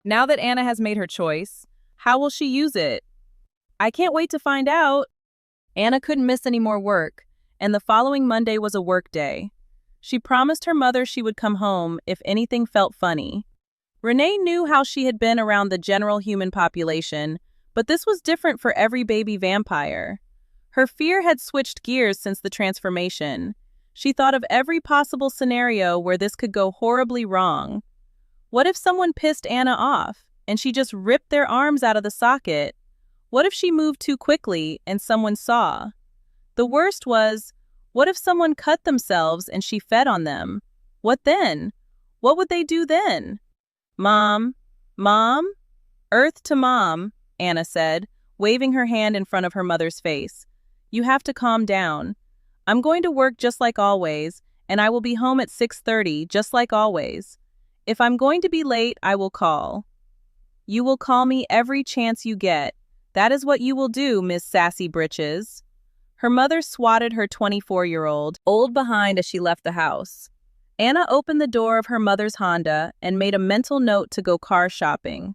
Now that Anna has made her choice, how will she use it? I can't wait to find out. Anna couldn't miss any more work, and the following Monday was a work day. She promised her mother she would come home if anything felt funny. Renee knew how she had been around the general human population, but this was different for every baby vampire. Her fear had switched gears since the transformation. She thought of every possible scenario where this could go horribly wrong. What if someone pissed Anna off, and she just ripped their arms out of the socket? What if she moved too quickly and someone saw? The worst was, what if someone cut themselves and she fed on them? What then? What would they do then? Mom, Mom? Earth to Mom, Anna said, waving her hand in front of her mother's face. You have to calm down. I'm going to work just like always, and I will be home at 6:30 just like always. If I'm going to be late, I will call. You will call me every chance you get. That is what you will do, Miss Sassy Britches. Her mother swatted her 24-year-old old behind as she left the house. Anna opened the door of her mother's Honda and made a mental note to go car shopping.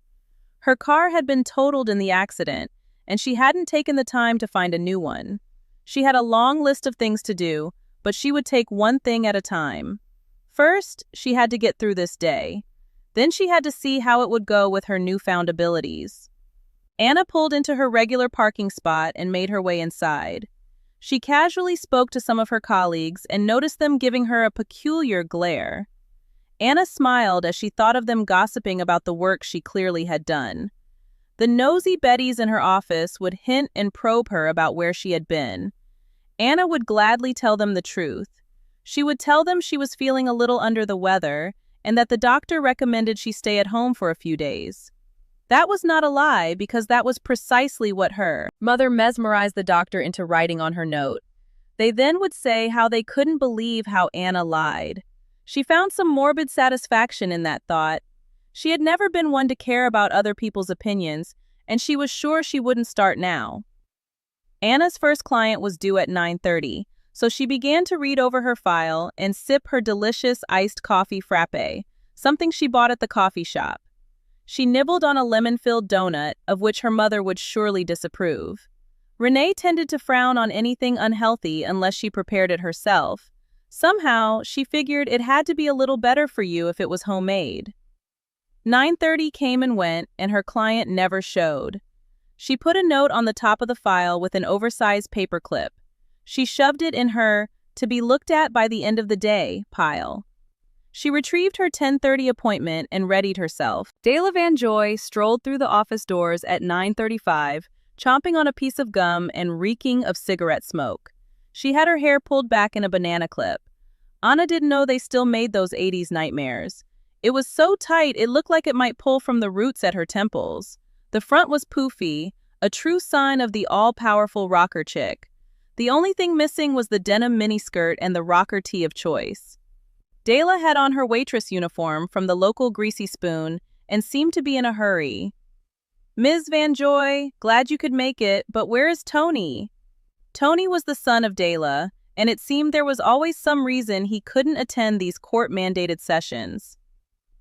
Her car had been totaled in the accident, and she hadn't taken the time to find a new one. She had a long list of things to do, but she would take one thing at a time. First, she had to get through this day. Then she had to see how it would go with her newfound abilities. Anna pulled into her regular parking spot and made her way inside. She casually spoke to some of her colleagues and noticed them giving her a peculiar glare. Anna smiled as she thought of them gossiping about the work she clearly had done. The nosy Bettys in her office would hint and probe her about where she had been. Anna would gladly tell them the truth. She would tell them she was feeling a little under the weather and that the doctor recommended she stay at home for a few days. That was not a lie because that was precisely what her mother mesmerized the doctor into writing on her note. They then would say how they couldn't believe how Anna lied. She found some morbid satisfaction in that thought. She had never been one to care about other people's opinions, and she was sure she wouldn't start now. Anna's first client was due at 9:30, so she began to read over her file and sip her delicious iced coffee frappe, something she bought at the coffee shop. She nibbled on a lemon-filled donut, of which her mother would surely disapprove. Renee tended to frown on anything unhealthy unless she prepared it herself. Somehow, she figured it had to be a little better for you if it was homemade. 9:30 came and went, and her client never showed. She put a note on the top of the file with an oversized paperclip. She shoved it in her "to be looked at by the end of the day" pile. She retrieved her 10:30 appointment and readied herself. Dayla Vanjoy strolled through the office doors at 9:35, chomping on a piece of gum and reeking of cigarette smoke. She had her hair pulled back in a banana clip. Anna didn't know they still made those 80s nightmares. It was so tight it looked like it might pull from the roots at her temples. The front was poofy, a true sign of the all-powerful rocker chick. The only thing missing was the denim miniskirt and the rocker tee of choice. Dayla had on her waitress uniform from the local Greasy Spoon and seemed to be in a hurry. "Ms. Vanjoy, glad you could make it, but where is Tony?" Tony was the son of Dayla, and it seemed there was always some reason he couldn't attend these court-mandated sessions.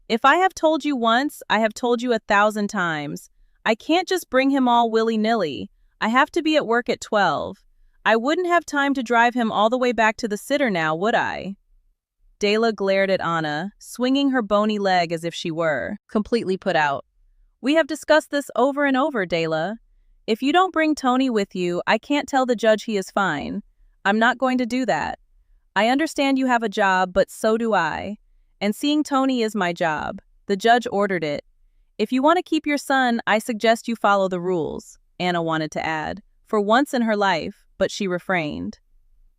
"If I have told you once, I have told you 1,000 times. I can't just bring him all willy-nilly. I have to be at work at 12. I wouldn't have time to drive him all the way back to the sitter now, would I?" Dayla glared at Anna, swinging her bony leg as if she were completely put out. "We have discussed this over and over, Dayla. If you don't bring Tony with you, I can't tell the judge he is fine. I'm not going to do that. I understand you have a job, but so do I. And seeing Tony is my job. The judge ordered it. If you want to keep your son, I suggest you follow the rules," Anna wanted to add, for once in her life, but she refrained.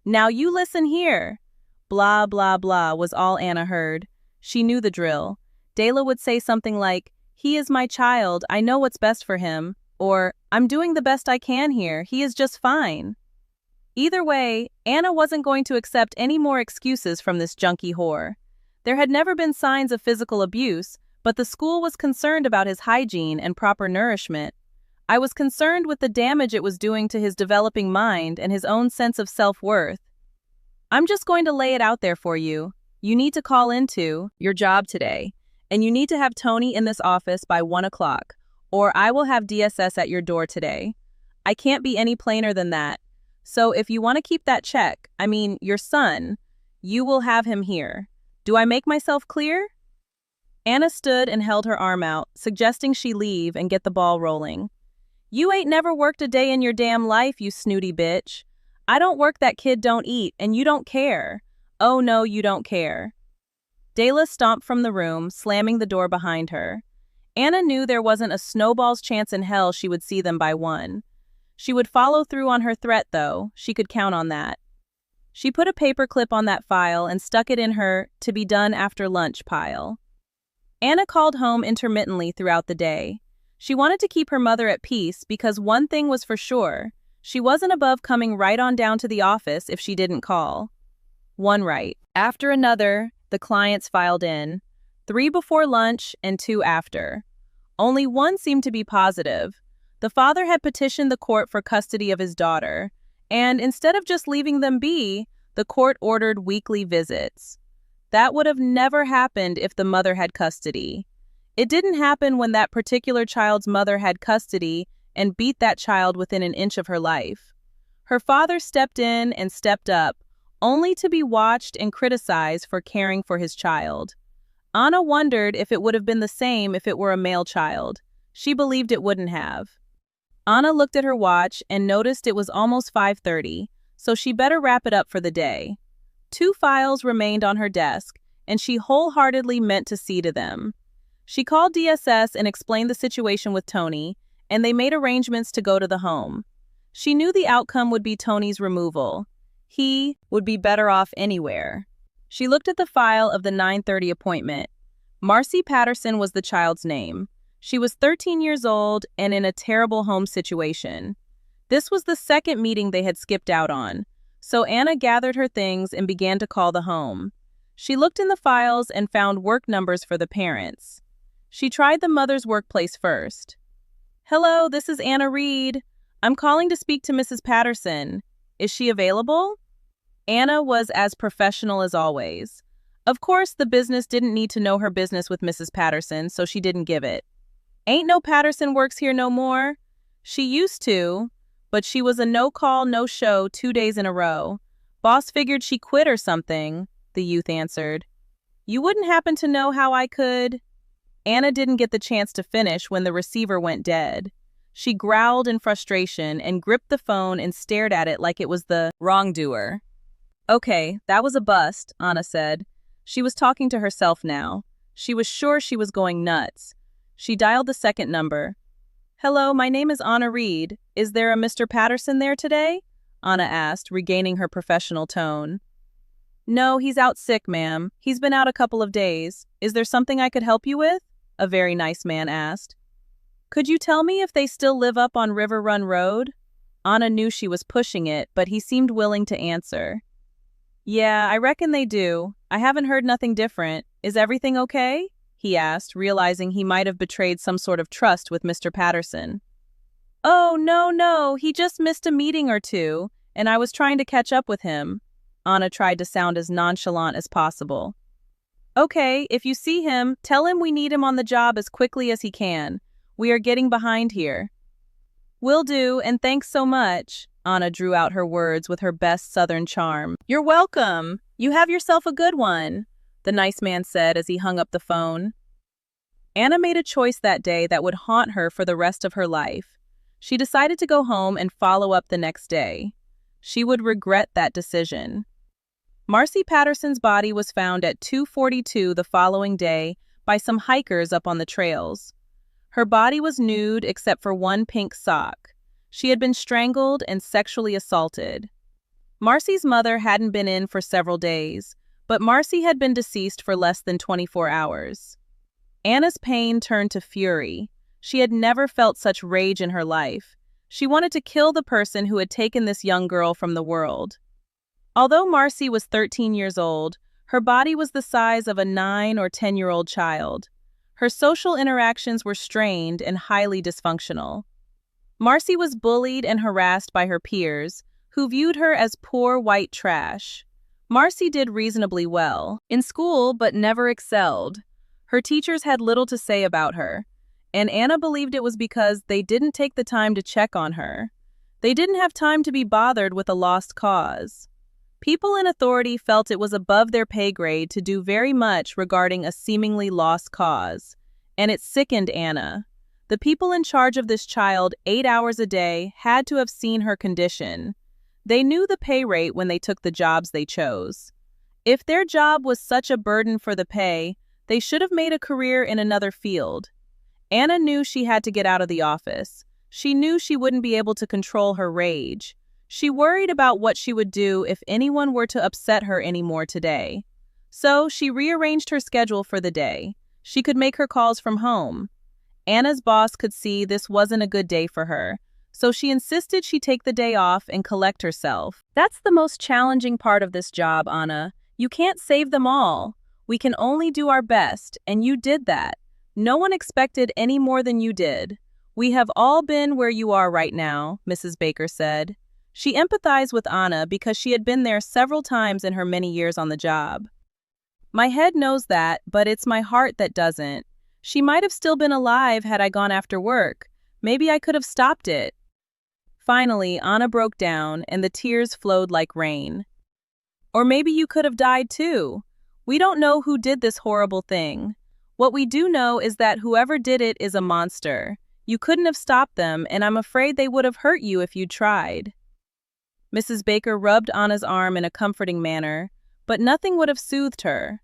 "Now you listen here." Blah, blah, blah was all Anna heard. She knew the drill. Dayla would say something like, "He is my child, I know what's best for him," or, "I'm doing the best I can here, he is just fine." Either way, Anna wasn't going to accept any more excuses from this junkie whore. There had never been signs of physical abuse, but the school was concerned about his hygiene and proper nourishment. I was concerned with the damage it was doing to his developing mind and his own sense of self-worth. I'm just going to lay it out there for you. You need to call into your job today. and you need to have Tony in this office by 1 o'clock, or I will have DSS at your door today. I can't be any plainer than that. So if you want to keep that check, your son, you will have him here. Do I make myself clear?" Anna stood and held her arm out, suggesting she leave and get the ball rolling. "You ain't never worked a day in your damn life, you snooty bitch. I don't work that kid don't eat, and you don't care. Oh no, you don't care." Dayla stomped from the room, slamming the door behind her. Anna knew there wasn't a snowball's chance in hell she would see them by 1. She would follow through on her threat, though. She could count on that. She put a paperclip on that file and stuck it in her to be done after lunch pile. Anna called home intermittently throughout the day. She wanted to keep her mother at peace because one thing was for sure: she wasn't above coming right on down to the office if she didn't call. One right after another, the clients filed in, 3 before lunch and 2 after. Only one seemed to be positive. The father had petitioned the court for custody of his daughter, and instead of just leaving them be, the court ordered weekly visits. That would have never happened if the mother had custody. It didn't happen when that particular child's mother had custody and beat that child within an inch of her life. Her father stepped in and stepped up, only to be watched and criticized for caring for his child. Anna wondered if it would have been the same if it were a male child. She believed it wouldn't have. Anna looked at her watch and noticed it was almost 5:30, so she better wrap it up for the day. 2 files remained on her desk, and she wholeheartedly meant to see to them. She called DSS and explained the situation with Tony, and they made arrangements to go to the home. She knew the outcome would be Tony's removal. He would be better off anywhere. She looked at the file of the 9:30 appointment. Marcy Patterson was the child's name. She was 13 years old and in a terrible home situation. This was the second meeting they had skipped out on, so Anna gathered her things and began to call the home. She looked in the files and found work numbers for the parents. She tried the mother's workplace first. "Hello, this is Anna Reed. I'm calling to speak to Mrs. Patterson. Is she available?" Anna was as professional as always. Of course, the business didn't need to know her business with Mrs. Patterson, so she didn't give it. "Ain't no Patterson works here no more." She used to, but she was a no-call, no-show 2 days in a row. "Boss figured she quit or something," the youth answered. "You wouldn't happen to know how I could?" Anna didn't get the chance to finish when the receiver went dead. She growled in frustration and gripped the phone and stared at it like it was the wrongdoer. "Okay, that was a bust," Anna said. She was talking to herself now. She was sure she was going nuts. She dialed the second number. "Hello, my name is Anna Reed. Is there a Mr. Patterson there today?" Anna asked, regaining her professional tone. "No, he's out sick, ma'am. He's been out a couple of days. Is there something I could help you with?" a very nice man asked. "Could you tell me if they still live up on River Run Road?" Anna knew she was pushing it, but he seemed willing to answer. "Yeah, I reckon they do. I haven't heard nothing different. Is everything okay?" he asked, realizing he might have betrayed some sort of trust with Mr. Patterson. "Oh, no, he just missed a meeting or 2, and I was trying to catch up with him." Anna tried to sound as nonchalant as possible. "Okay, if you see him, tell him we need him on the job as quickly as he can. We are getting behind here." "Will do, and thanks so much." Anna drew out her words with her best Southern charm. "You're welcome. You have yourself a good one," the nice man said as he hung up the phone. Anna made a choice that day that would haunt her for the rest of her life. She decided to go home and follow up the next day. She would regret that decision. Marcy Patterson's body was found at 2:42 the following day by some hikers up on the trails. Her body was nude except for one pink sock. She had been strangled and sexually assaulted. Marcy's mother hadn't been in for several days, but Marcy had been deceased for less than 24 hours. Anna's pain turned to fury. She had never felt such rage in her life. She wanted to kill the person who had taken this young girl from the world. Although Marcy was 13 years old, her body was the size of a 9 or 10-year-old child. Her social interactions were strained and highly dysfunctional. Marcy was bullied and harassed by her peers, who viewed her as poor white trash. Marcy did reasonably well in school but never excelled. Her teachers had little to say about her, and Anna believed it was because they didn't take the time to check on her. They didn't have time to be bothered with a lost cause. People in authority felt it was above their pay grade to do very much regarding a seemingly lost cause, and it sickened Anna. The people in charge of this child 8 hours a day had to have seen her condition. They knew the pay rate when they took the jobs they chose. If their job was such a burden for the pay, they should have made a career in another field. Anna knew she had to get out of the office. She knew she wouldn't be able to control her rage. She worried about what she would do if anyone were to upset her anymore today. So she rearranged her schedule for the day. She could make her calls from home. Anna's boss could see this wasn't a good day for her, so she insisted she take the day off and collect herself. That's the most challenging part of this job, Anna. You can't save them all. We can only do our best, and you did that. No one expected any more than you did. We have all been where you are right now, Mrs. Baker said. She empathized with Anna because she had been there several times in her many years on the job. My head knows that, but it's my heart that doesn't. She might have still been alive had I gone after work. Maybe I could have stopped it. Finally, Anna broke down, and the tears flowed like rain. Or maybe you could have died too. We don't know who did this horrible thing. What we do know is that whoever did it is a monster. You couldn't have stopped them, and I'm afraid they would have hurt you if you'd tried. Mrs. Baker rubbed Anna's arm in a comforting manner, but nothing would have soothed her.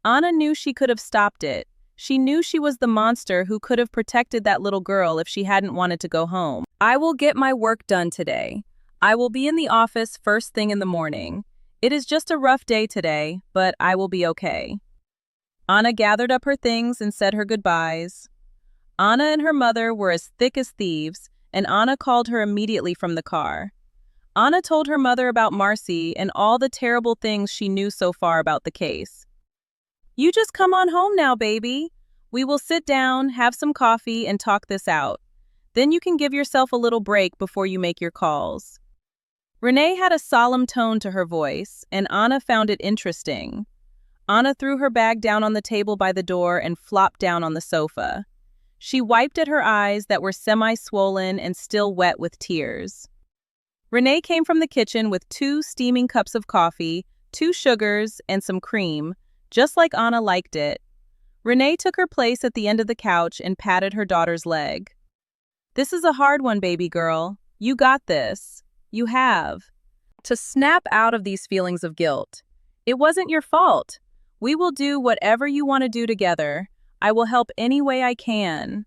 Anna knew she could have stopped it. She knew she was the monster who could have protected that little girl if she hadn't wanted to go home. I will get my work done today. I will be in the office first thing in the morning. It is just a rough day today, but I will be okay. Anna gathered up her things and said her goodbyes. Anna and her mother were as thick as thieves, and Anna called her immediately from the car. Anna told her mother about Marcy and all the terrible things she knew so far about the case. You just come on home now, baby. We will sit down, have some coffee, and talk this out. Then you can give yourself a little break before you make your calls. Renee had a solemn tone to her voice, and Anna found it interesting. Anna threw her bag down on the table by the door and flopped down on the sofa. She wiped at her eyes that were semi-swollen and still wet with tears. Renee came from the kitchen with 2 steaming cups of coffee, 2 sugars, and some cream, just like Anna liked it. Renee took her place at the end of the couch and patted her daughter's leg. This is a hard one, baby girl. You got this. You have. To snap out of these feelings of guilt. It wasn't your fault. We will do whatever you want to do together. I will help any way I can.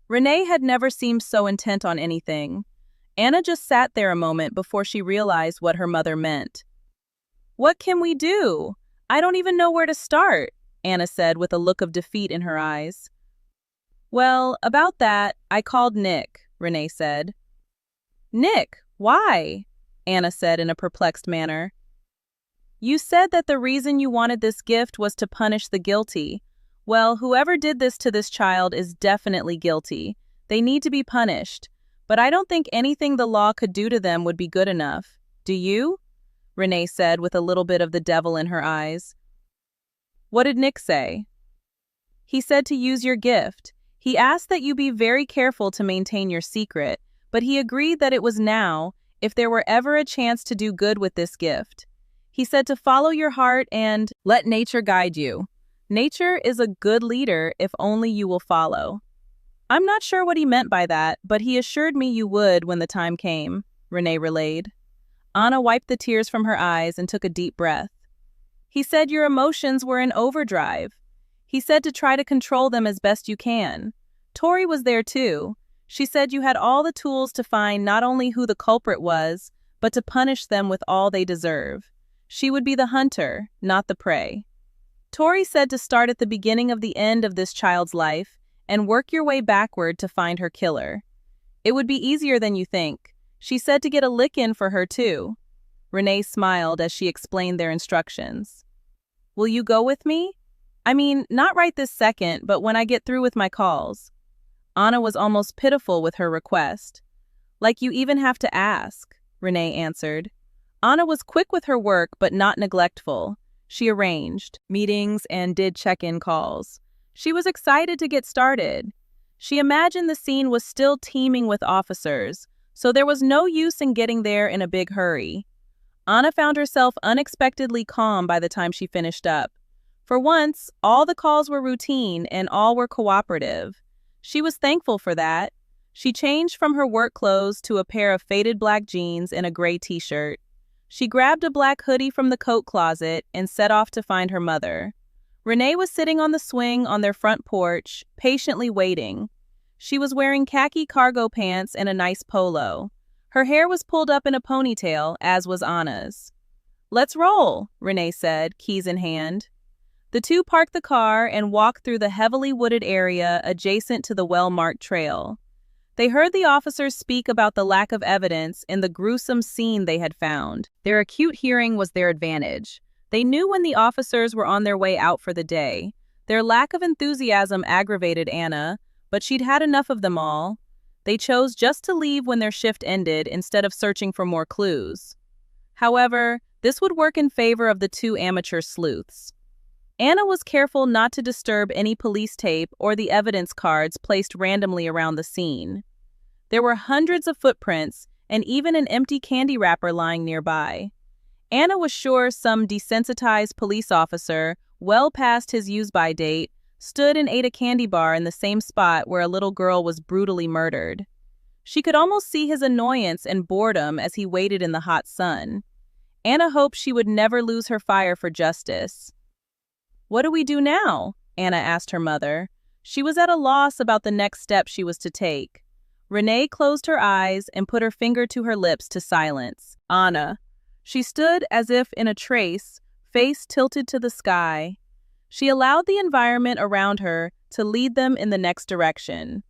Renee had never seemed so intent on anything. Anna just sat there a moment before she realized what her mother meant. What can we do? I don't even know where to start, Anna said with a look of defeat in her eyes. Well, about that, I called Nick, Renee said. Nick, why? Anna said in a perplexed manner. You said that the reason you wanted this gift was to punish the guilty. Well, whoever did this to this child is definitely guilty. They need to be punished. But I don't think anything the law could do to them would be good enough. Do you? Renee said with a little bit of the devil in her eyes. What did Nick say? He said to use your gift. He asked that you be very careful to maintain your secret, but he agreed that it was now, if there were ever a chance to do good with this gift. He said to follow your heart and let nature guide you. Nature is a good leader if only you will follow. I'm not sure what he meant by that, but he assured me you would when the time came, Renee relayed. Anna wiped the tears from her eyes and took a deep breath. He said your emotions were in overdrive. He said to try to control them as best you can. Tori was there too. She said you had all the tools to find not only who the culprit was, but to punish them with all they deserve. She would be the hunter, not the prey. Tori said to start at the beginning of the end of this child's life and work your way backward to find her killer. It would be easier than you think. She said to get a lick in for her too. Renee smiled as she explained their instructions. Will you go with me? I mean, not right this second, but when I get through with my calls. Anna was almost pitiful with her request. Like you even have to ask, Renee answered. Anna was quick with her work, but not neglectful. She arranged meetings and did check-in calls. She was excited to get started. She imagined the scene was still teeming with officers, so there was no use in getting there in a big hurry. Anna found herself unexpectedly calm by the time she finished up. For once, all the calls were routine and all were cooperative. She was thankful for that. She changed from her work clothes to a pair of faded black jeans and a gray t-shirt. She grabbed a black hoodie from the coat closet and set off to find her mother. Renee was sitting on the swing on their front porch, patiently waiting. She was wearing khaki cargo pants and a nice polo. Her hair was pulled up in a ponytail, as was Anna's. "Let's roll," Renee said, keys in hand. The two parked the car and walked through the heavily wooded area adjacent to the well-marked trail. They heard the officers speak about the lack of evidence in the gruesome scene they had found. Their acute hearing was their advantage. They knew when the officers were on their way out for the day. Their lack of enthusiasm aggravated Anna, but she'd had enough of them all. They chose just to leave when their shift ended instead of searching for more clues. However, this would work in favor of the two amateur sleuths. Anna was careful not to disturb any police tape or the evidence cards placed randomly around the scene. There were hundreds of footprints and even an empty candy wrapper lying nearby. Anna was sure some desensitized police officer, well past his use-by date, stood and ate a candy bar in the same spot where a little girl was brutally murdered. She could almost see his annoyance and boredom as he waited in the hot sun. Anna hoped she would never lose her fire for justice. "What do we do now?" Anna asked her mother. She was at a loss about the next step she was to take. Renee closed her eyes and put her finger to her lips to silence. Anna. She stood as if in a trace, face tilted to the sky. She allowed the environment around her to lead them in the next direction.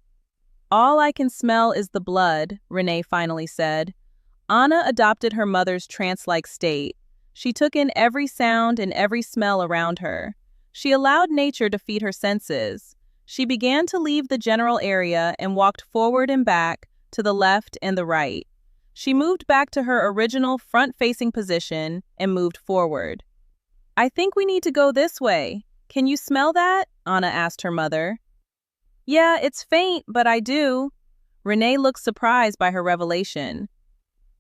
"All I can smell is the blood," Renee finally said. Anna adopted her mother's trance-like state. She took in every sound and every smell around her. She allowed nature to feed her senses. She began to leave the general area and walked forward and back, to the left and the right. She moved back to her original front-facing position and moved forward. "I think we need to go this way. Can you smell that?" Anna asked her mother. "Yeah, it's faint, but I do." Renee looked surprised by her revelation.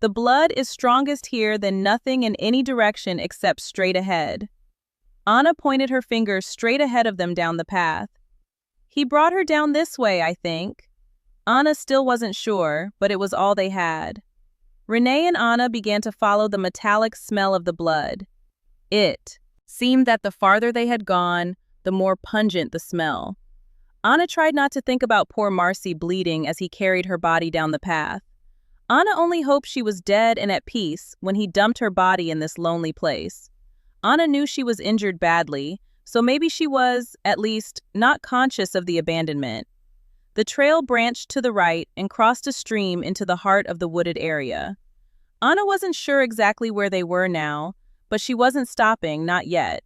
"The blood is strongest here than nothing in any direction except straight ahead." Anna pointed her finger straight ahead of them down the path. "He brought her down this way, I think." Anna still wasn't sure, but it was all they had. Renee and Anna began to follow the metallic smell of the blood. It seemed that the farther they had gone, the more pungent the smell. Anna tried not to think about poor Marcy bleeding as he carried her body down the path. Anna only hoped she was dead and at peace when he dumped her body in this lonely place. Anna knew she was injured badly, so maybe she was, at least, not conscious of the abandonment. The trail branched to the right and crossed a stream into the heart of the wooded area. Anna wasn't sure exactly where they were now, but she wasn't stopping, not yet.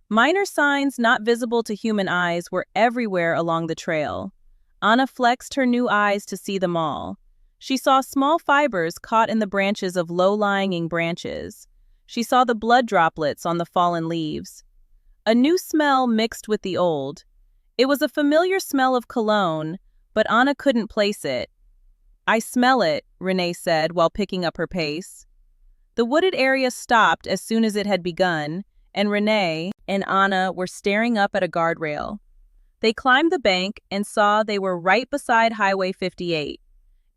Minor signs not visible to human eyes were everywhere along the trail. Anna flexed her new eyes to see them all. She saw small fibers caught in the branches of low-lying branches. She saw the blood droplets on the fallen leaves. A new smell mixed with the old. It was a familiar smell of cologne, but Anna couldn't place it. "I smell it," Renee said while picking up her pace. The wooded area stopped as soon as it had begun, and Renee and Anna were staring up at a guardrail. They climbed the bank and saw they were right beside Highway 58.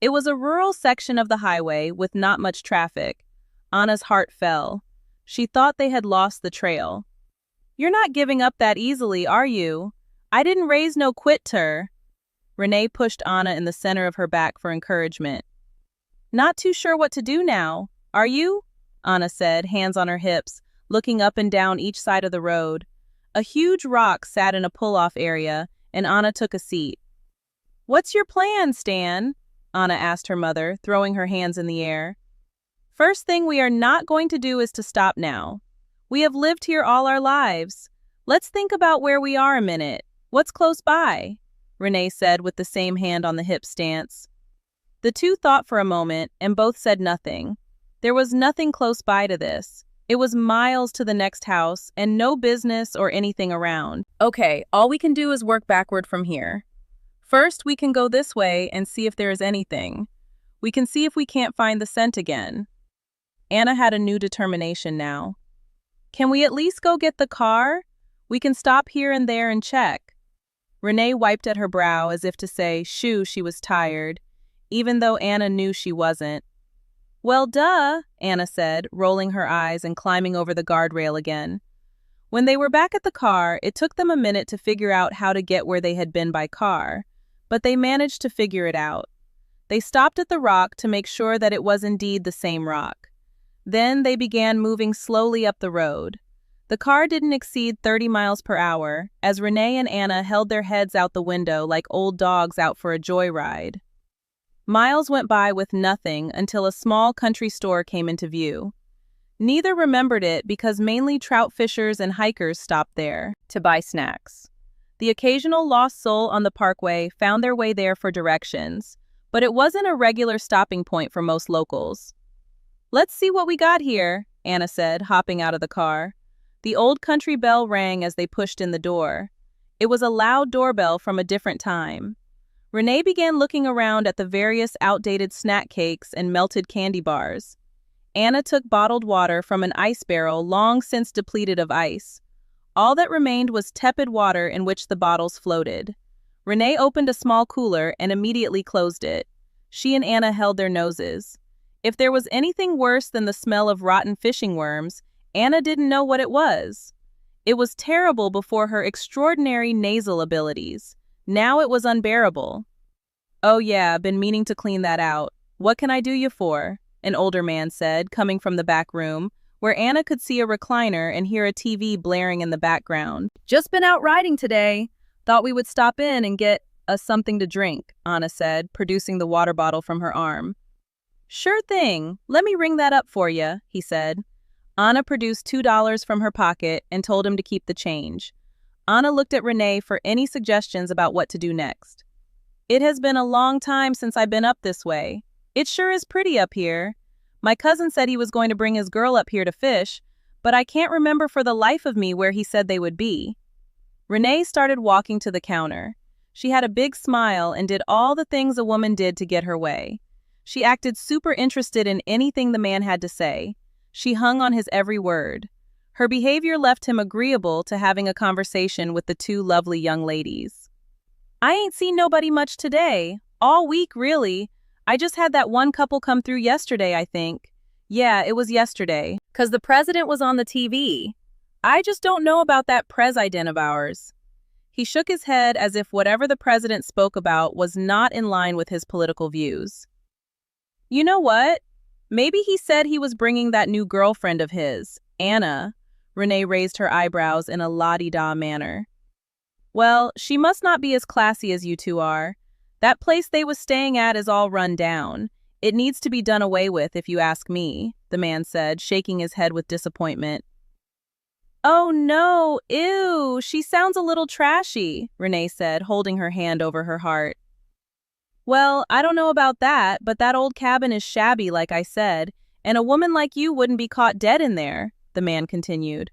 It was a rural section of the highway with not much traffic. Anna's heart fell. She thought they had lost the trail. "You're not giving up that easily, are you? I didn't raise no quitter." Renee pushed Anna in the center of her back for encouragement. "Not too sure what to do now, are you?" Anna said, hands on her hips, looking up and down each side of the road. A huge rock sat in a pull-off area, and Anna took a seat. "What's your plan, Stan?" Anna asked her mother, throwing her hands in the air. "First thing we are not going to do is to stop now. We have lived here all our lives. Let's think about where we are a minute. What's close by?" Renee said with the same hand on the hip stance. The two thought for a moment, and both said nothing. There was nothing close by to this. It was miles to the next house and no business or anything around. Okay, all we can do is work backward from here. First, we can go this way and see if there is anything. We can see if we can't find the scent again. Anna had a new determination now. Can we at least go get the car? We can stop here and there and check. Renee wiped at her brow as if to say, shoo, she was tired, even though Anna knew she wasn't. Well, duh, Anna said, rolling her eyes and climbing over the guardrail again. When they were back at the car, it took them a minute to figure out how to get where they had been by car, but they managed to figure it out. They stopped at the rock to make sure that it was indeed the same rock. Then they began moving slowly up the road. The car didn't exceed 30 miles per hour, as Renee and Anna held their heads out the window like old dogs out for a joyride. Miles went by with nothing until a small country store came into view. Neither remembered it because mainly trout fishers and hikers stopped there to buy snacks. The occasional lost soul on the parkway found their way there for directions, but it wasn't a regular stopping point for most locals. Let's see what we got here, Anna said, hopping out of the car. The old country bell rang as they pushed in the door. It was a loud doorbell from a different time. Renee began looking around at the various outdated snack cakes and melted candy bars. Anna took bottled water from an ice barrel long since depleted of ice. All that remained was tepid water in which the bottles floated. Renee opened a small cooler and immediately closed it. She and Anna held their noses. If there was anything worse than the smell of rotten fishing worms, Anna didn't know what it was. It was terrible before her extraordinary nasal abilities. Now it was unbearable. Oh yeah, been meaning to clean that out. What can I do you for? An older man said, coming from the back room, where Anna could see a recliner and hear a TV blaring in the background. Just been out riding today. Thought we would stop in and get us something to drink, Anna said, producing the water bottle from her arm. Sure thing. Let me ring that up for you, he said. Anna produced $2 from her pocket and told him to keep the change. Anna looked at Renee for any suggestions about what to do next. It has been a long time since I've been up this way. It sure is pretty up here. My cousin said he was going to bring his girl up here to fish, but I can't remember for the life of me where he said they would be. Renee started walking to the counter. She had a big smile and did all the things a woman did to get her way. She acted super interested in anything the man had to say. She hung on his every word. Her behavior left him agreeable to having a conversation with the two lovely young ladies. I ain't seen nobody much today. All week, really. I just had that one couple come through yesterday, I think. Yeah, it was yesterday. 'Cause the president was on the TV. I just don't know about that pres-ident of ours. He shook his head as if whatever the president spoke about was not in line with his political views. You know what? Maybe he said he was bringing that new girlfriend of his, Anna. Renee raised her eyebrows in a la-di-da manner. Well, she must not be as classy as you two are. That place they was staying at is all run down. It needs to be done away with, if you ask me, the man said, shaking his head with disappointment. Oh no, ew, she sounds a little trashy, Renee said, holding her hand over her heart. Well, I don't know about that, but that old cabin is shabby, like I said, and a woman like you wouldn't be caught dead in there, the man continued.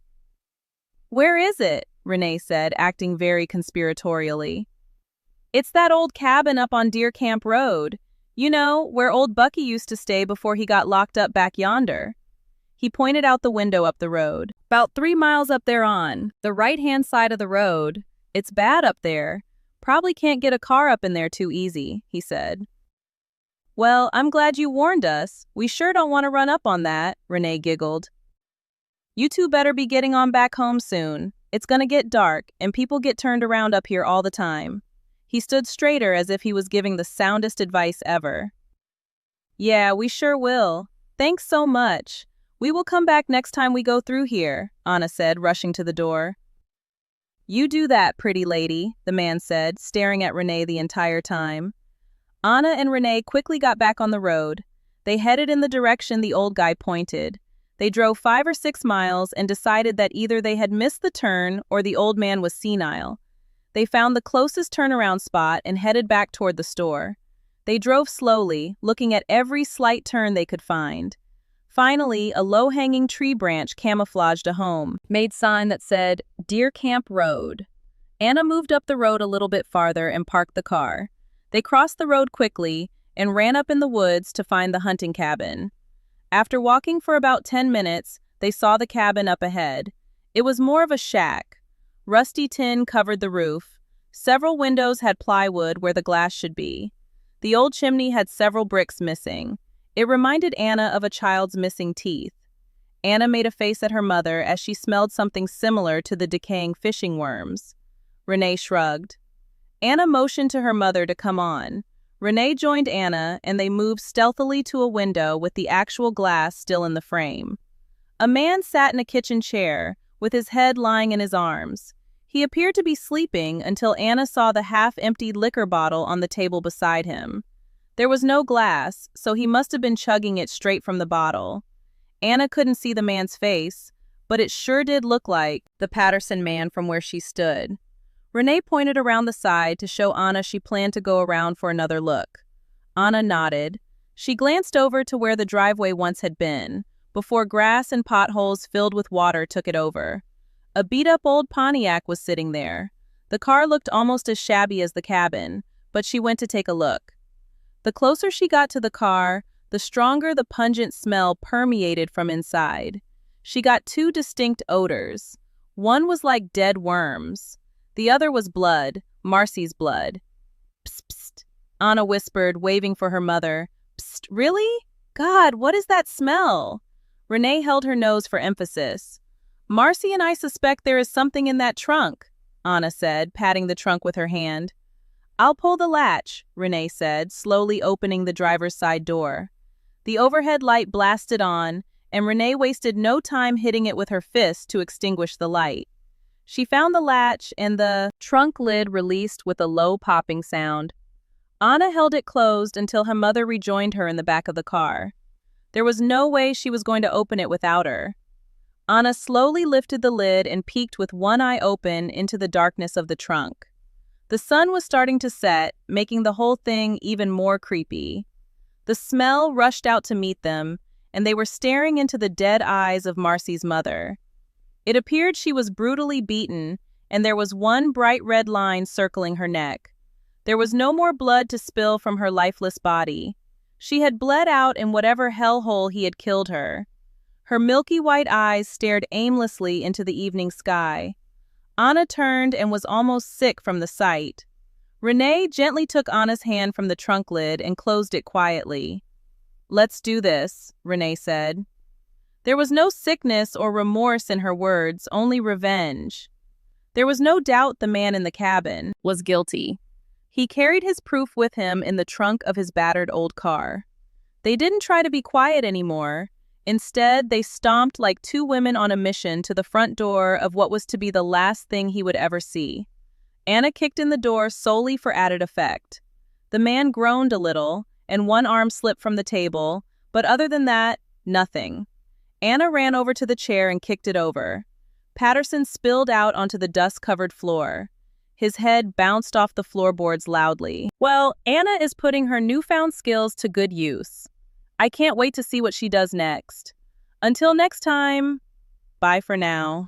Where is it? Renee said, acting very conspiratorially. It's that old cabin up on Deer Camp Road. You know, where old Bucky used to stay before he got locked up back yonder. He pointed out the window up the road. About 3 miles up there on the right-hand side of the road. It's bad up there. Probably can't get a car up in there too easy, he said. Well, I'm glad you warned us. We sure don't want to run up on that, Renee giggled. You two better be getting on back home soon. It's gonna get dark, and people get turned around up here all the time. He stood straighter as if he was giving the soundest advice ever. Yeah, we sure will. Thanks so much. We will come back next time we go through here, Anna said, rushing to the door. You do that, pretty lady, the man said, staring at Renee the entire time. Anna and Renee quickly got back on the road. They headed in the direction the old guy pointed. They drove 5 or 6 miles and decided that either they had missed the turn or the old man was senile. They found the closest turnaround spot and headed back toward the store. They drove slowly, looking at every slight turn they could find. Finally, a low-hanging tree branch camouflaged a home, made sign that said, Deer Camp Road. Anna moved up the road a little bit farther and parked the car. They crossed the road quickly and ran up in the woods to find the hunting cabin. After walking for about 10 minutes, they saw the cabin up ahead. It was more of a shack. Rusty tin covered the roof. Several windows had plywood where the glass should be. The old chimney had several bricks missing. It reminded Anna of a child's missing teeth. Anna made a face at her mother as she smelled something similar to the decaying fishing worms. Renee shrugged. Anna motioned to her mother to come on. Renee joined Anna, and they moved stealthily to a window with the actual glass still in the frame. A man sat in a kitchen chair, with his head lying in his arms. He appeared to be sleeping until Anna saw the half-emptied liquor bottle on the table beside him. There was no glass, so he must have been chugging it straight from the bottle. Anna couldn't see the man's face, but it sure did look like the Patterson man from where she stood. Renee pointed around the side to show Anna she planned to go around for another look. Anna nodded. She glanced over to where the driveway once had been, before grass and potholes filled with water took it over. A beat-up old Pontiac was sitting there. The car looked almost as shabby as the cabin, but she went to take a look. The closer she got to the car, the stronger the pungent smell permeated from inside. She got two distinct odors. One was like dead worms. The other was blood, Marcy's blood. Psst, psst, Anna whispered, waving for her mother. Psst, really? God, what is that smell? Renee held her nose for emphasis. Marcy and I suspect there is something in that trunk, Anna said, patting the trunk with her hand. I'll pull the latch, Renee said, slowly opening the driver's side door. The overhead light blasted on, and Renee wasted no time hitting it with her fist to extinguish the light. She found the latch, and the trunk lid released with a low popping sound. Anna held it closed until her mother rejoined her in the back of the car. There was no way she was going to open it without her. Anna slowly lifted the lid and peeked with one eye open into the darkness of the trunk. The sun was starting to set, making the whole thing even more creepy. The smell rushed out to meet them, and they were staring into the dead eyes of Marcy's mother. It appeared she was brutally beaten, and there was one bright red line circling her neck. There was no more blood to spill from her lifeless body. She had bled out in whatever hellhole he had killed her. Her milky white eyes stared aimlessly into the evening sky. Anna turned and was almost sick from the sight. Renee gently took Anna's hand from the trunk lid and closed it quietly. Let's do this, Renee said. There was no sickness or remorse in her words, only revenge. There was no doubt the man in the cabin was guilty. He carried his proof with him in the trunk of his battered old car. They didn't try to be quiet anymore. Instead, they stomped like two women on a mission to the front door of what was to be the last thing he would ever see. Anna kicked in the door solely for added effect. The man groaned a little, and one arm slipped from the table, but other than that, nothing. Anna ran over to the chair and kicked it over. Patterson spilled out onto the dust-covered floor. His head bounced off the floorboards loudly. Well, Anna is putting her newfound skills to good use. I can't wait to see what she does next. Until next time, bye for now.